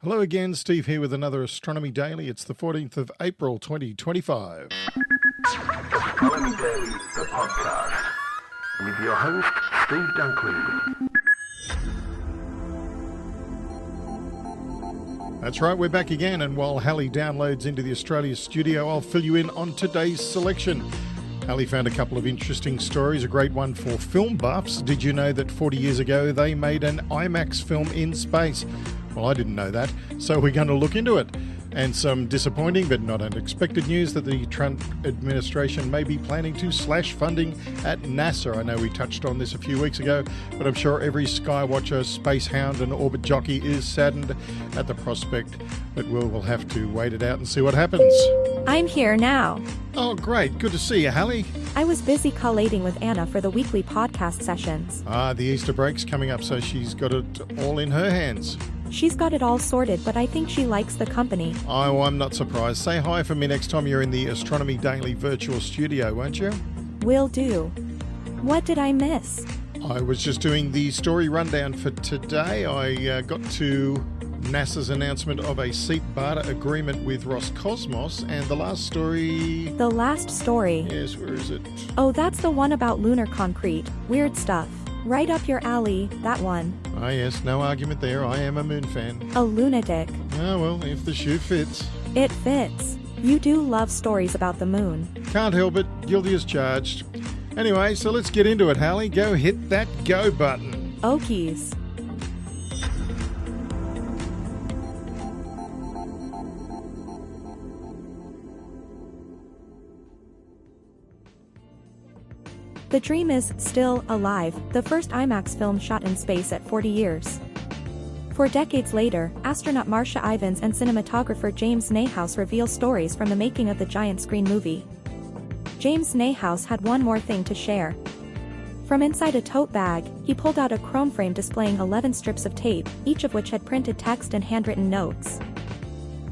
Hello again, Steve here with another Astronomy Daily. It's the 14th of April 2025. Astronomy Daily, the podcast, with your host, Steve Dunkley. That's right, we're back again, and while Hallie downloads into the Australia studio, I'll fill you in on today's selection. Hallie found a couple of interesting stories, a great one for film buffs. Did you know that 40 years ago they made an IMAX film in space? Well, I didn't know that, so we're going to look into it. And some disappointing but not unexpected news that the Trump administration may be planning to slash funding at NASA. I know we touched on this a few weeks ago, but I'm sure every skywatcher, space hound and orbit jockey is saddened at the prospect, but we'll have to wait it out and see what happens. I'm here now. Oh, great. Good to see you, Hallie. I was busy collating with Anna for the weekly podcast sessions. The Easter break's coming up, so she's got it all in her hands. She's got it all sorted, but I think she likes the company. Oh, I'm not surprised. Say hi for me next time you're in the Astronomy Daily virtual studio, won't you? Will do. What did I miss? I was just doing the story rundown for today. I got to NASA's announcement of a seat barter agreement with Roscosmos, and the last story... The last story? Yes, where is it? Oh, that's the one about lunar concrete. Weird stuff. Right up your alley, that one. Ah, yes, no argument there. I am a moon fan. A lunatic. Oh, well, if the shoe fits. It fits. You do love stories about the moon. Can't help it. Guilty as charged. Anyway, so let's get into it, Hallie. Go hit that go button. Okies. The dream is still alive, the first IMAX film shot in space at 40 years. 4 decades later, astronaut Marcia Ivins and cinematographer James Nahouse reveal stories from the making of the giant screen movie. James Nahouse had one more thing to share. From inside a tote bag, he pulled out a chrome frame displaying 11 strips of tape, each of which had printed text and handwritten notes.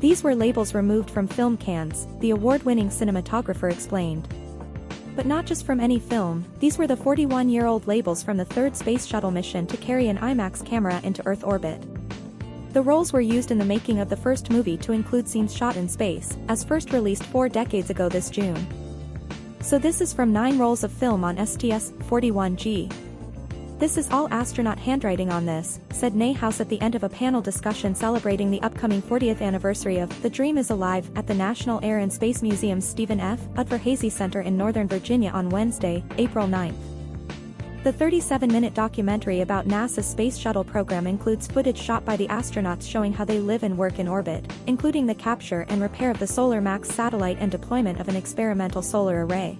These were labels removed from film cans, the award-winning cinematographer explained. But not just from any film, these were the 41-year-old labels from the third space shuttle mission to carry an IMAX camera into Earth orbit. The rolls were used in the making of the first movie to include scenes shot in space, as first released 4 decades ago this June. So this is from 9 rolls of film on STS-41G. This is all astronaut handwriting on this, said Nahouse at the end of a panel discussion celebrating the upcoming 40th anniversary of The Dream is Alive at the National Air and Space Museum's Stephen F. Udvar-Hazy Center in Northern Virginia on Wednesday, April 9th. The 37-minute documentary about NASA's Space Shuttle program includes footage shot by the astronauts showing how they live and work in orbit, including the capture and repair of the Solar Max satellite and deployment of an experimental solar array.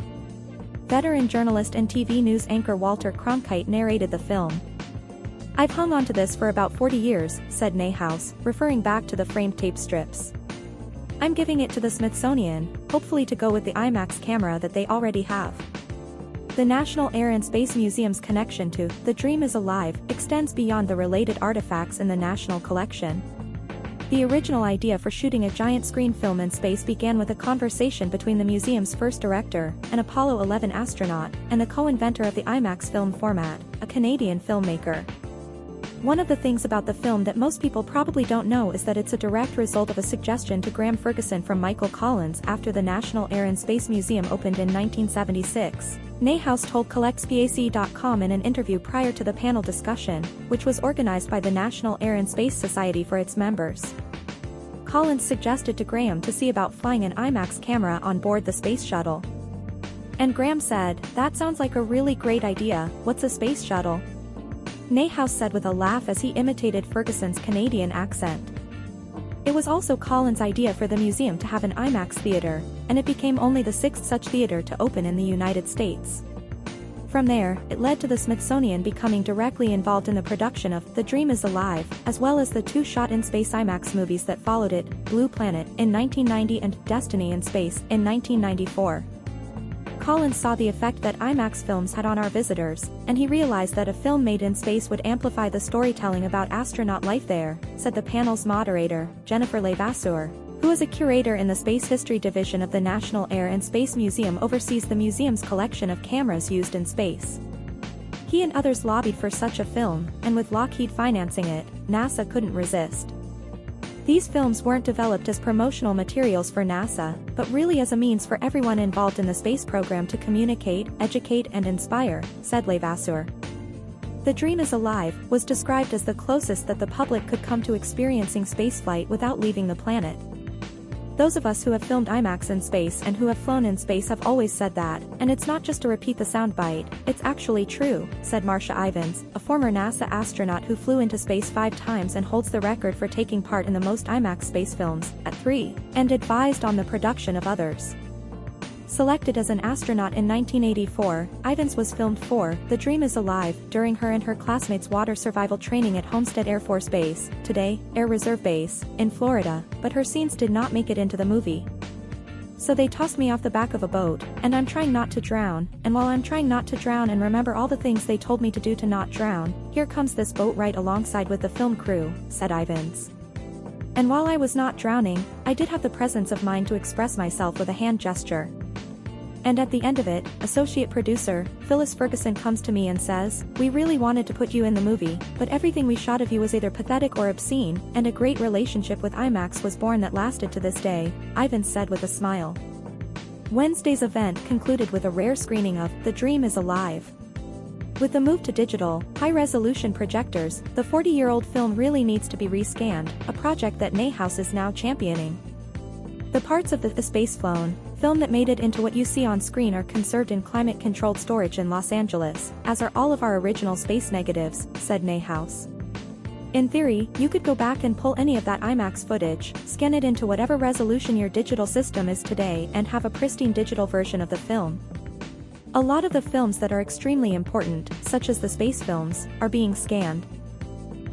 Veteran journalist and TV news anchor Walter Cronkite narrated the film. "I've hung on to this for about 40 years, said Nahouse, referring back to the framed tape strips. "I'm giving it to the Smithsonian, hopefully to go with the IMAX camera that they already have." The National Air and Space Museum's connection to The Dream is Alive extends beyond the related artifacts in the National Collection. The original idea for shooting a giant screen film in space began with a conversation between the museum's first director, an Apollo 11 astronaut, and the co-inventor of the IMAX film format, a Canadian filmmaker. One of the things about the film that most people probably don't know is that it's a direct result of a suggestion to Graham Ferguson from Michael Collins after the National Air and Space Museum opened in 1976. Nahouse told CollectSpace.com in an interview prior to the panel discussion, which was organized by the National Air and Space Society for its members. Collins suggested to Graham to see about flying an IMAX camera on board the space shuttle. And Graham said, "That sounds like a really great idea. What's a space shuttle?" Nahouse said with a laugh as he imitated Ferguson's Canadian accent. It was also Collins' idea for the museum to have an IMAX theater, and it became only the 6th such theater to open in the United States. From there, it led to the Smithsonian becoming directly involved in the production of The Dream is Alive, as well as the 2 shot-in-space IMAX movies that followed it, Blue Planet in 1990 and Destiny in Space in 1994. Collins saw the effect that IMAX films had on our visitors, and he realized that a film made in space would amplify the storytelling about astronaut life there, said the panel's moderator, Jennifer Levasseur, who is a curator in the Space History Division of the National Air and Space Museum, oversees the museum's collection of cameras used in space. He and others lobbied for such a film, and with Lockheed financing it, NASA couldn't resist. These films weren't developed as promotional materials for NASA, but really as a means for everyone involved in the space program to communicate, educate and inspire, said Levasseur. The Dream is Alive was described as the closest that the public could come to experiencing spaceflight without leaving the planet. Those of us who have filmed IMAX in space and who have flown in space have always said that, and it's not just to repeat the soundbite, it's actually true, said Marcia Ivins, a former NASA astronaut who flew into space 5 times and holds the record for taking part in the most IMAX space films, at 3, and advised on the production of others. Selected as an astronaut in 1984, Ivins was filmed for The Dream is Alive during her and her classmates' water survival training at Homestead Air Force Base, today, Air Reserve Base, in Florida, but her scenes did not make it into the movie. So they tossed me off the back of a boat, and I'm trying not to drown, and while I'm trying not to drown and remember all the things they told me to do to not drown, here comes this boat right alongside with the film crew, said Ivins. And while I was not drowning, I did have the presence of mind to express myself with a hand gesture. And at the end of it, associate producer, Phyllis Ferguson comes to me and says, "We really wanted to put you in the movie, but everything we shot of you was either pathetic or obscene, and a great relationship with IMAX was born that lasted to this day," Ivins said with a smile. Wednesday's event concluded with a rare screening of The Dream is Alive. With the move to digital, high-resolution projectors, the 40-year-old film really needs to be rescanned, a project that Nahouse is now championing. The parts of the space flown film that made it into what you see on screen are conserved in climate-controlled storage in Los Angeles, as are all of our original space negatives, said Nahouse. In theory, you could go back and pull any of that IMAX footage, scan it into whatever resolution your digital system is today and have a pristine digital version of the film. A lot of the films that are extremely important, such as the space films, are being scanned.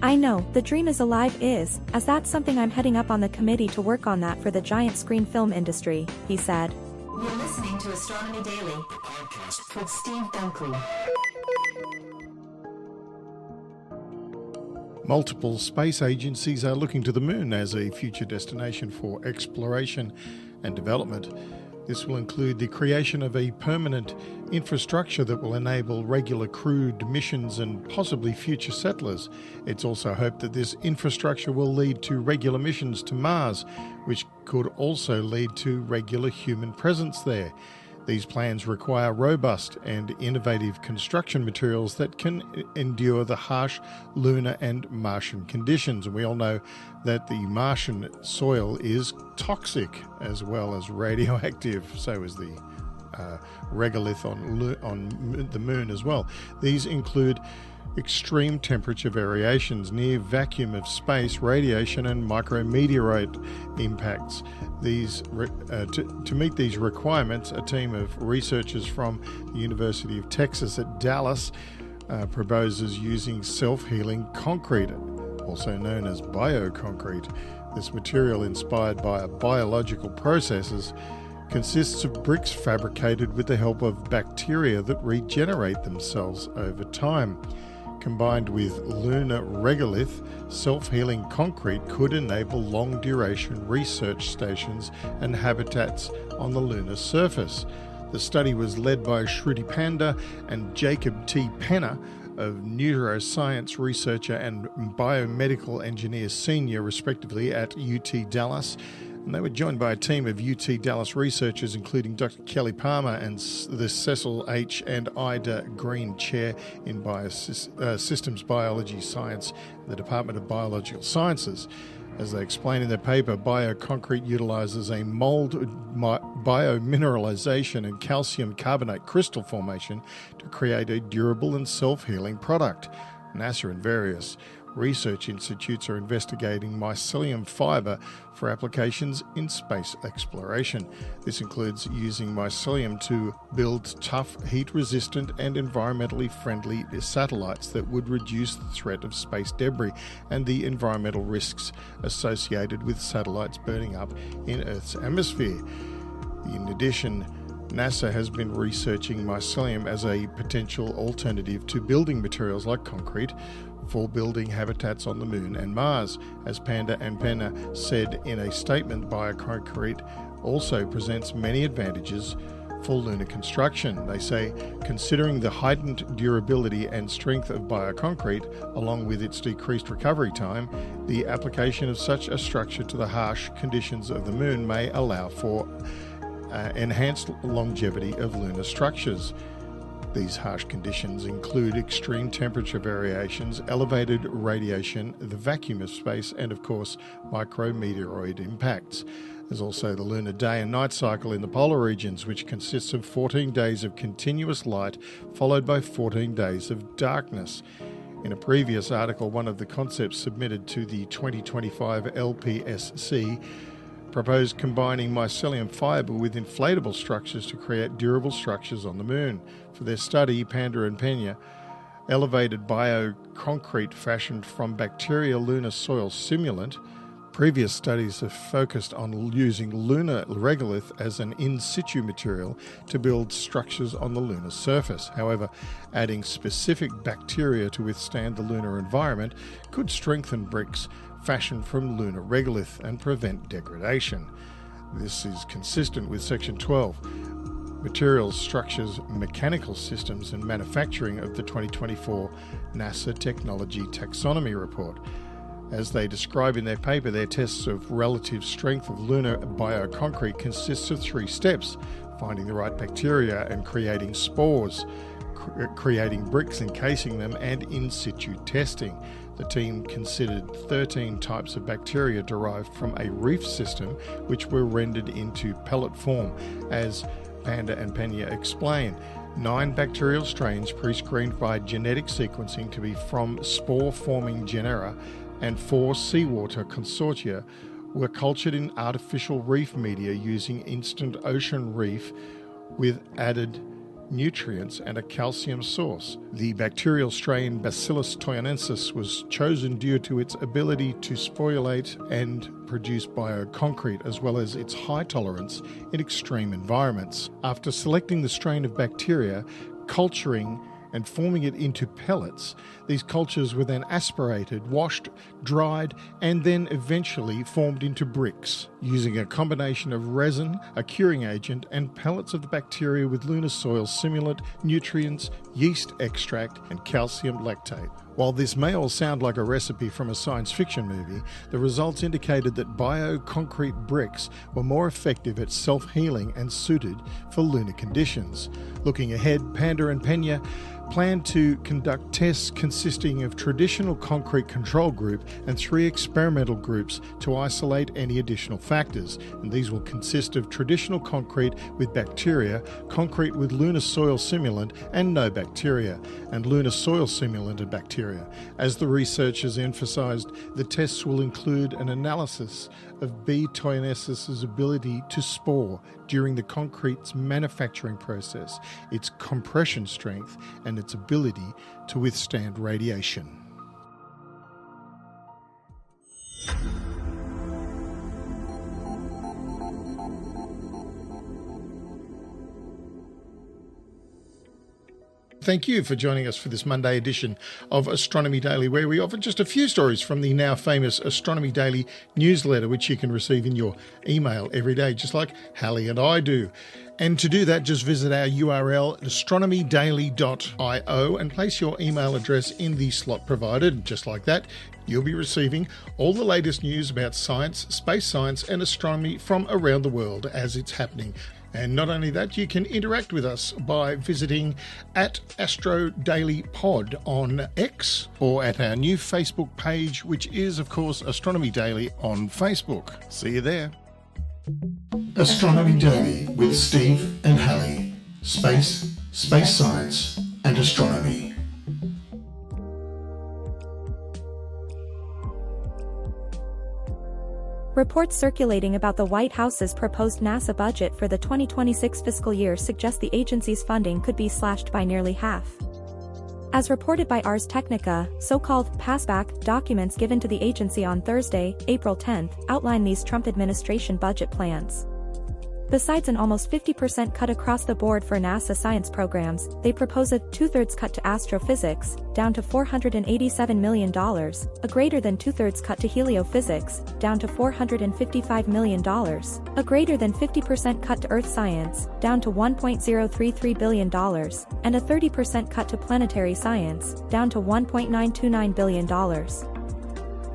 I know, The Dream is Alive is, as that's something I'm heading up on the committee to work on that for the giant screen film industry, he said. You're listening to Astronomy Daily, the podcast with Steve Dunkley. Multiple space agencies are looking to the moon as a future destination for exploration and development. This will include the creation of a permanent infrastructure that will enable regular crewed missions and possibly future settlers. It's also hoped that this infrastructure will lead to regular missions to Mars, which could also lead to regular human presence there. These plans require robust and innovative construction materials that can endure the harsh lunar and Martian conditions. And we all know that the Martian soil is toxic as well as radioactive. So is the regolith on the moon as well. These include extreme temperature variations, near vacuum of space, radiation and micrometeorite impacts. To meet these requirements, a team of researchers from the University of Texas at Dallas proposes using self-healing concrete, also known as bioconcrete. This material, inspired by biological processes, consists of bricks fabricated with the help of bacteria that regenerate themselves over time. Combined with lunar regolith, self-healing concrete could enable long-duration research stations and habitats on the lunar surface. The study was led by Shruti Panda and Jacob T. Penner, a neuroscience researcher and biomedical engineer senior, respectively, at UT Dallas. And they were joined by a team of UT Dallas researchers, including Dr. Kelly Palmer and the Cecil H. and Ida Green Chair in Systems Biology Science in the Department of Biological Sciences. As they explain in their paper, bioconcrete utilizes a mold biomineralization and calcium carbonate crystal formation to create a durable and self-healing product. NASA and various research institutes are investigating mycelium fiber for applications in space exploration. This includes using mycelium to build tough, heat-resistant and environmentally friendly satellites that would reduce the threat of space debris and the environmental risks associated with satellites burning up in Earth's atmosphere. In addition, NASA has been researching mycelium as a potential alternative to building materials like concrete for building habitats on the moon and Mars. As Panda and Penner said in a statement, bioconcrete also presents many advantages for lunar construction. They say, considering the heightened durability and strength of bioconcrete, along with its decreased recovery time, the application of such a structure to the harsh conditions of the moon may allow for enhanced longevity of lunar structures. These harsh conditions include extreme temperature variations, elevated radiation, the vacuum of space, and of course, micrometeoroid impacts. There's also the lunar day and night cycle in the polar regions, which consists of 14 days of continuous light, followed by 14 days of darkness. In a previous article, one of the concepts submitted to the 2025 LPSC proposed combining mycelium fibre with inflatable structures to create durable structures on the moon. For their study, Panda and Pena elevated bioconcrete fashioned from bacterial lunar soil simulant. Previous studies have focused on using lunar regolith as an in situ material to build structures on the lunar surface. However, adding specific bacteria to withstand the lunar environment could strengthen bricks fashioned from lunar regolith and prevent degradation. This is consistent with Section 12, Materials, Structures, Mechanical Systems and Manufacturing of the 2024 NASA Technology Taxonomy Report. As they describe in their paper, their tests of relative strength of lunar bioconcrete consists of 3 steps: finding the right bacteria and creating spores, creating bricks, encasing them, and in situ testing. The team considered 13 types of bacteria derived from a reef system, which were rendered into pellet form, as Panda and Pena explain. 9 bacterial strains pre-screened by genetic sequencing to be from spore-forming genera, and 4 seawater consortia were cultured in artificial reef media using instant ocean reef with added nutrients and a calcium source. The bacterial strain Bacillus toyanensis was chosen due to its ability to sporulate and produce bioconcrete, as well as its high tolerance in extreme environments. After selecting the strain of bacteria, culturing and forming it into pellets, these cultures were then aspirated, washed, dried, and then eventually formed into bricks, using a combination of resin, a curing agent, and pellets of the bacteria with lunar soil simulant, nutrients, yeast extract, and calcium lactate. While this may all sound like a recipe from a science fiction movie, the results indicated that bioconcrete bricks were more effective at self-healing and suited for lunar conditions. Looking ahead, Panda and Pena plan to conduct tests consisting of traditional concrete control group and 3 experimental groups to isolate any additional factors, and these will consist of traditional concrete with bacteria, concrete with lunar soil simulant and no bacteria, and lunar soil simulant and bacteria. As the researchers emphasised, the tests will include an analysis of B. toyanensis' ability to spore during the concrete's manufacturing process, its compression strength, and its ability to withstand radiation. Thank you for joining us for this Monday edition of Astronomy Daily, where we offer just a few stories from the now famous Astronomy Daily newsletter, which you can receive in your email every day, just like Hallie and I do. And to do that, just visit our URL, astronomydaily.io, and place your email address in the slot provided. Just like that, you'll be receiving all the latest news about science, space science, and astronomy from around the world as it's happening. And not only that, you can interact with us by visiting at Astro Daily Pod on X, or at our new Facebook page, which is, of course, Astronomy Daily on Facebook. See you there. Astronomy Daily with Steve and Hallie. Space, space science, and astronomy. Reports circulating about the White House's proposed NASA budget for the 2026 fiscal year suggest the agency's funding could be slashed by nearly half. As reported by Ars Technica, so-called passback documents given to the agency on Thursday, April 10, outline these Trump administration budget plans. Besides an almost 50% cut across the board for NASA science programs, they propose a two-thirds cut to astrophysics, down to $487 million, a greater than two-thirds cut to heliophysics, down to $455 million, a greater than 50% cut to earth science, down to $1.033 billion, and a 30% cut to planetary science, down to $1.929 billion.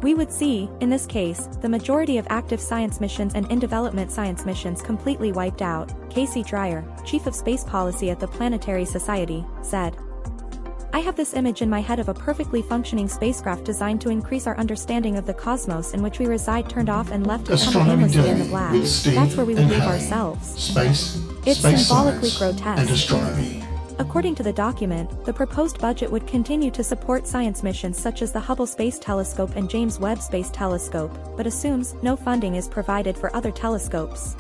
We would see, in this case, the majority of active science missions and in-development science missions completely wiped out, Casey Dreyer, chief of space policy at the Planetary Society, said. I have this image in my head of a perfectly functioning spacecraft designed to increase our understanding of the cosmos in which we reside turned off and left Astronomy aimlessly Daily in the black. with Steve That's where we would and leave Hallie. ourselves. Space, It's space symbolically science, grotesque. and astronomy. According to the document, the proposed budget would continue to support science missions such as the Hubble Space Telescope and James Webb Space Telescope, but assumes no funding is provided for other telescopes.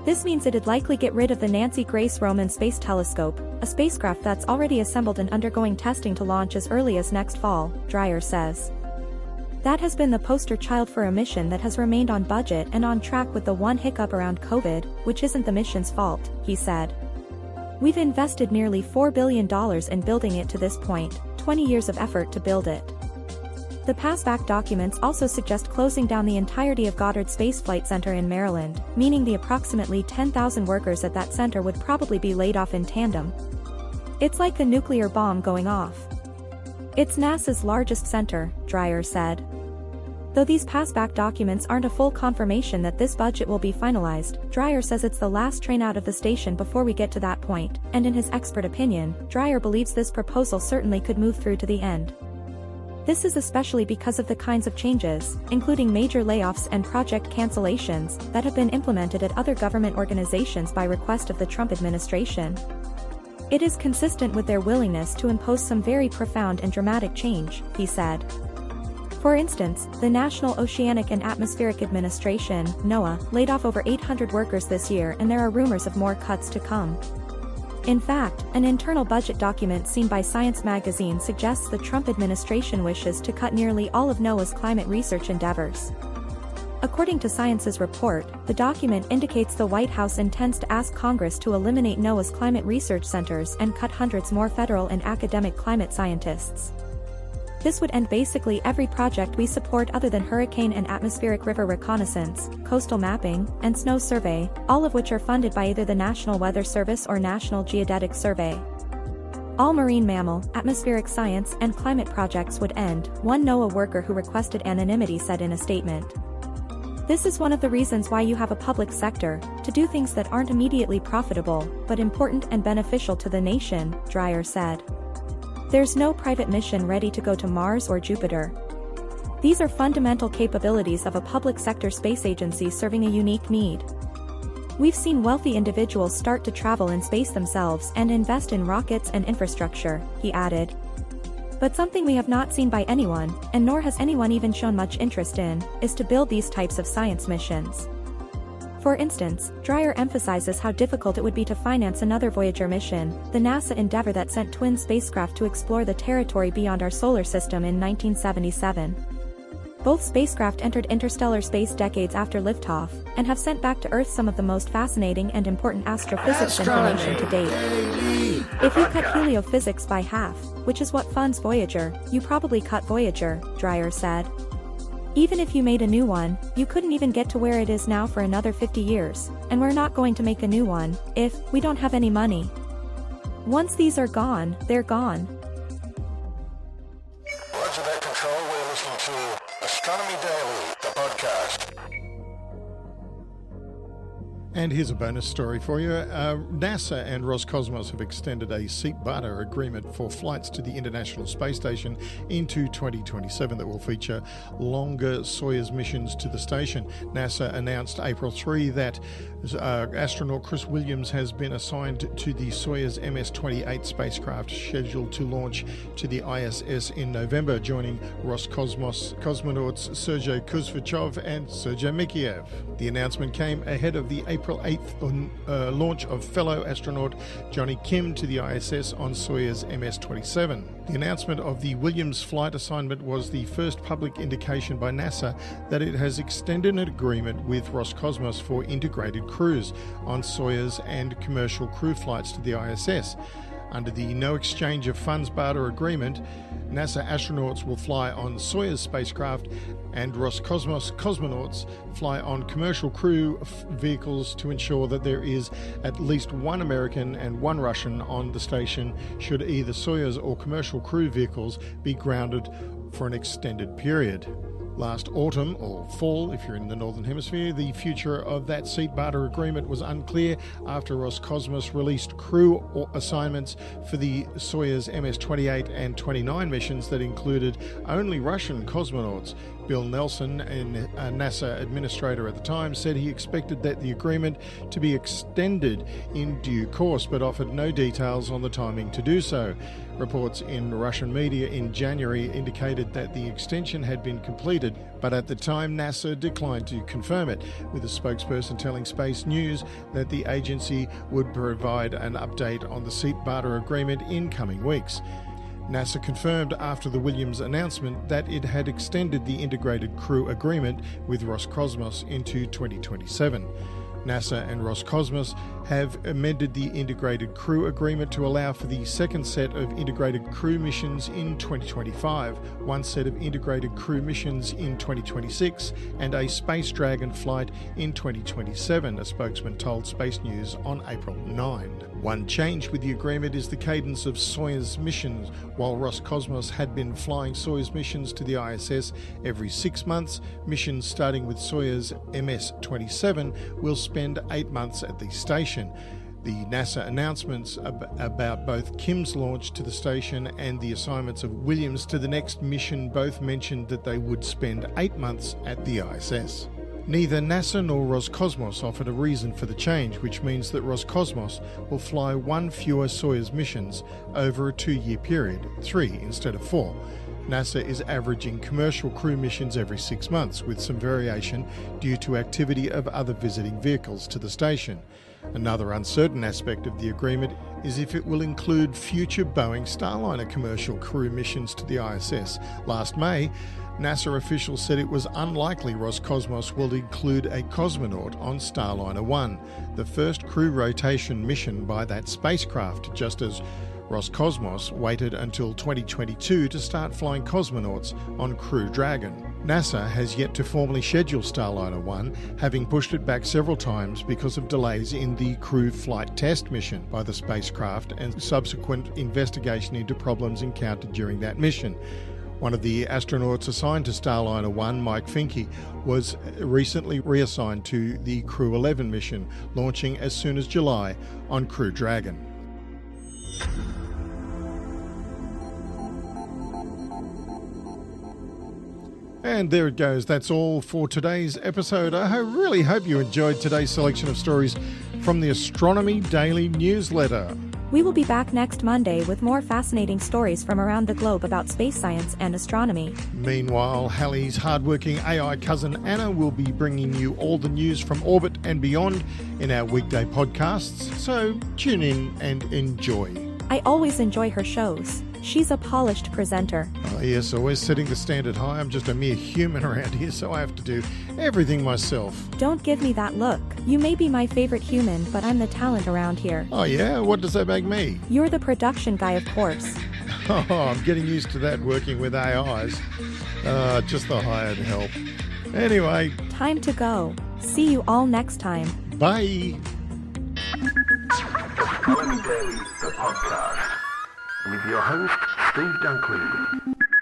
This means it'd likely get rid of the Nancy Grace Roman Space Telescope, a spacecraft that's already assembled and undergoing testing to launch as early as next fall, Dreyer says. That has been the poster child for a mission that has remained on budget and on track with the one hiccup around COVID, which isn't the mission's fault, he said. We've invested nearly $4 billion in building it to this point, 20 years of effort to build it. The passback documents also suggest closing down the entirety of Goddard Space Flight Center in Maryland, meaning the approximately 10,000 workers at that center would probably be laid off in tandem. It's like a nuclear bomb going off. It's NASA's largest center, Dreyer said. Though these passback documents aren't a full confirmation that this budget will be finalized, Dreyer says it's the last train out of the station before we get to that point, and in his expert opinion, Dreyer believes this proposal certainly could move through to the end. This is especially because of the kinds of changes, including major layoffs and project cancellations, that have been implemented at other government organizations by request of the Trump administration. It is consistent with their willingness to impose some very profound and dramatic change, he said. For instance, the National Oceanic and Atmospheric Administration, NOAA, laid off over 800 workers this year, and there are rumors of more cuts to come. In fact, an internal budget document seen by Science magazine suggests the Trump administration wishes to cut nearly all of NOAA's climate research endeavors. According to Science's report, the document indicates the White House intends to ask Congress to eliminate NOAA's climate research centers and cut hundreds more federal and academic climate scientists. This would end basically every project we support other than hurricane and atmospheric river reconnaissance, coastal mapping, and snow survey, all of which are funded by either the National Weather Service or National Geodetic Survey. All marine mammal, atmospheric science, and climate projects would end, one NOAA worker who requested anonymity said in a statement. This is one of the reasons why you have a public sector, to do things that aren't immediately profitable, but important and beneficial to the nation, Dreyer said. There's no private mission ready to go to Mars or Jupiter. These are fundamental capabilities of a public sector space agency serving a unique need. We've seen wealthy individuals start to travel in space themselves and invest in rockets and infrastructure, he added. But something we have not seen by anyone, and nor has anyone even shown much interest in, is to build these types of science missions. For instance, Dreyer emphasizes how difficult it would be to finance another Voyager mission, the NASA endeavor that sent twin spacecraft to explore the territory beyond our solar system in 1977. Both spacecraft entered interstellar space decades after liftoff, and have sent back to Earth some of the most fascinating and important astrophysics information to date. If you cut heliophysics by half, which is what funds Voyager, you probably cut Voyager, Dreyer said. Even if you made a new one, you couldn't even get to where it is now for another 50 years, and we're not going to make a new one, if we don't have any money. Once these are gone, they're gone. Roger that, Control. We're listening to Astronomy Daily, the podcast. And here's a bonus story for you. NASA and Roscosmos have extended a seat barter agreement for flights to the International Space Station into 2027 that will feature longer Soyuz missions to the station. NASA announced April 3 that astronaut Chris Williams has been assigned to the Soyuz MS-28 spacecraft scheduled to launch to the ISS in November, joining Roscosmos cosmonauts Sergei Kuzvichov and Sergei Mikheyev. The announcement came ahead of the April April 8th launch of fellow astronaut Johnny Kim to the ISS on Soyuz MS-27. The announcement of the Williams flight assignment was the first public indication by NASA that it has extended an agreement with Roscosmos for integrated crews on Soyuz and commercial crew flights to the ISS. Under the No Exchange of Funds barter agreement, NASA astronauts will fly on Soyuz spacecraft and Roscosmos cosmonauts fly on commercial crew vehicles to ensure that there is at least one American and one Russian on the station should either Soyuz or commercial crew vehicles be grounded for an extended period. Last autumn, or fall if you're in the Northern Hemisphere, the future of that seat barter agreement was unclear after Roscosmos released crew assignments for the Soyuz MS-28 and 29 missions that included only Russian cosmonauts. Bill Nelson, a NASA administrator at the time, said he expected that the agreement to be extended in due course, but offered no details on the timing to do so. Reports in Russian media in January indicated that the extension had been completed, but at the time NASA declined to confirm it, with a spokesperson telling Space News that the agency would provide an update on the seat barter agreement in coming weeks. NASA confirmed after the Williams announcement that it had extended the integrated crew agreement with Roscosmos into 2027. NASA and Roscosmos have amended the integrated crew agreement to allow for the second set of integrated crew missions in 2025, one set of integrated crew missions in 2026, and a Space Dragon flight in 2027, a spokesman told Space News on April 9. One change with the agreement is the cadence of Soyuz missions. While Roscosmos had been flying Soyuz missions to the ISS every 6 months, missions starting with Soyuz MS-27 will spend 8 months at the station. The NASA announcements about both Kim's launch to the station and the assignments of Williams to the next mission both mentioned that they would spend 8 months at the ISS. Neither NASA nor Roscosmos offered a reason for the change, which means that Roscosmos will fly one fewer Soyuz missions over a 2-year period, 3 instead of 4. NASA is averaging commercial crew missions every 6 months, with some variation due to activity of other visiting vehicles to the station. Another uncertain aspect of the agreement is if it will include future Boeing Starliner commercial crew missions to the ISS. Last May, NASA officials said it was unlikely Roscosmos will include a cosmonaut on Starliner 1, the first crew rotation mission by that spacecraft, just as Roscosmos waited until 2022 to start flying cosmonauts on Crew Dragon. NASA has yet to formally schedule Starliner 1, having pushed it back several times because of delays in the crew flight test mission by the spacecraft and subsequent investigation into problems encountered during that mission. One of the astronauts assigned to Starliner 1, Mike Finke, was recently reassigned to the Crew 11 mission, launching as soon as July on Crew Dragon. And there it goes. That's all for today's episode. I really hope you enjoyed today's selection of stories from the Astronomy Daily newsletter. We will be back next Monday with more fascinating stories from around the globe about space science and astronomy. Meanwhile, Hallie's hardworking AI cousin Anna will be bringing you all the news from orbit and beyond in our weekday podcasts, so tune in and enjoy. I always enjoy her shows. She's a polished presenter. Oh yes, always setting the standard high. I'm just a mere human around here, so I have to do everything myself. Don't give me that look. You may be my favorite human, but I'm the talent around here. Oh yeah? What does that make me? You're the production guy, of course. Oh, I'm getting used to that working with AIs. Just the hired help. Anyway. Time to go. See you all next time. Bye. Astronomy Daily, the podcast, with your host, Steve Dunkley.